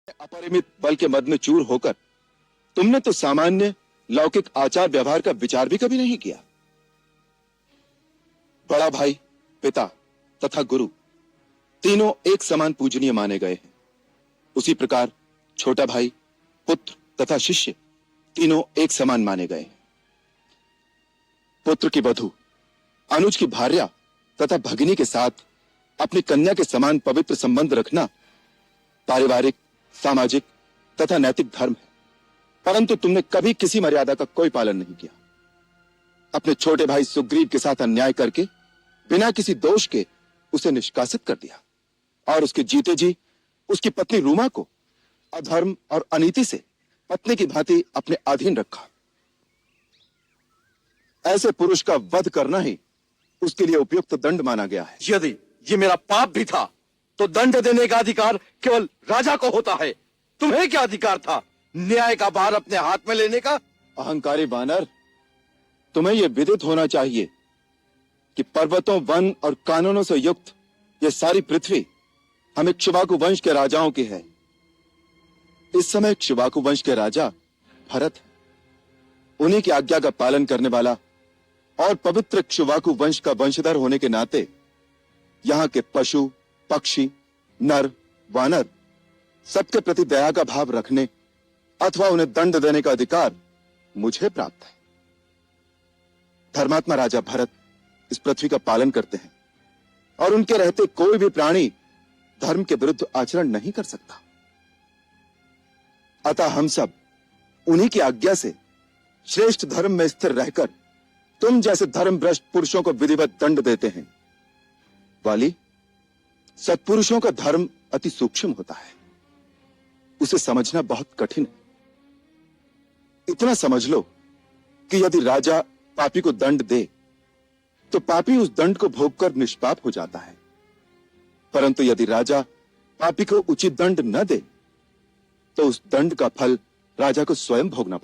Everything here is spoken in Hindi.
अपरिमित बल के मद में चूर होकर तुमने तो सामान्य लौकिक आचार व्यवहार का विचार भी कभी नहीं किया। बड़ा भाई, पिता तथा गुरु तीनों एक समान पूजनीय माने गए हैं। उसी प्रकार छोटा भाई, पुत्र तथा शिष्य तीनों एक समान माने गए हैं। पुत्र की वधू, अनुज की भार्या तथा भगिनी के साथ अपनी कन्या के समान पवित्र संबंध रखना पारिवारिक, सामाजिक तथा नैतिक धर्म है, परंतु तुमने कभी किसी मर्यादा का कोई पालन नहीं किया। अपने छोटे भाई सुग्रीव के साथ अन्याय करके बिना किसी दोष के उसे निष्कासित कर दिया और उसके जीते जी उसकी पत्नी रूमा को अधर्म और अनीति से पत्नी की भांति अपने अधीन रखा। ऐसे पुरुष का वध करना ही उसके लिए उपयुक्त दंड माना गया है। यदि ये मेरा पाप भी था तो दंड देने का अधिकार केवल राजा को होता है। तुम्हें क्या अधिकार था न्याय का भार अपने हाथ में लेने का? अहंकारी वानर, तुम्हें यह विदित होना चाहिए कि पर्वतों, वन और कानूनों से युक्त यह सारी पृथ्वी हम इक्ष्वाकु वंश के राजाओं की है। इस समय इक्ष्वाकु वंश के राजा भरत है। उन्हीं की आज्ञा का पालन करने वाला और पवित्र इक्ष्वाकु वंश का वंशधर होने के नाते यहां के पशु, पक्षी, नर, वानर सबके प्रति दया का भाव रखने अथवा उन्हें दंड देने का अधिकार मुझे प्राप्त है। धर्मात्मा राजा भरत इस पृथ्वी का पालन करते हैं और उनके रहते कोई भी प्राणी धर्म के विरुद्ध आचरण नहीं कर सकता। अतः हम सब उन्हीं की आज्ञा से श्रेष्ठ धर्म में स्थिर रहकर तुम जैसे धर्म भ्रष्ट पुरुषों को विधिवत दंड देते हैं। वाली, सत्पुरुषों का धर्म अति सूक्ष्म होता है, उसे समझना बहुत कठिन है। इतना समझ लो कि यदि राजा पापी को दंड दे तो पापी उस दंड को भोगकर निष्पाप हो जाता है, परंतु यदि राजा पापी को उचित दंड न दे तो उस दंड का फल राजा को स्वयं भोगना पड़ता है।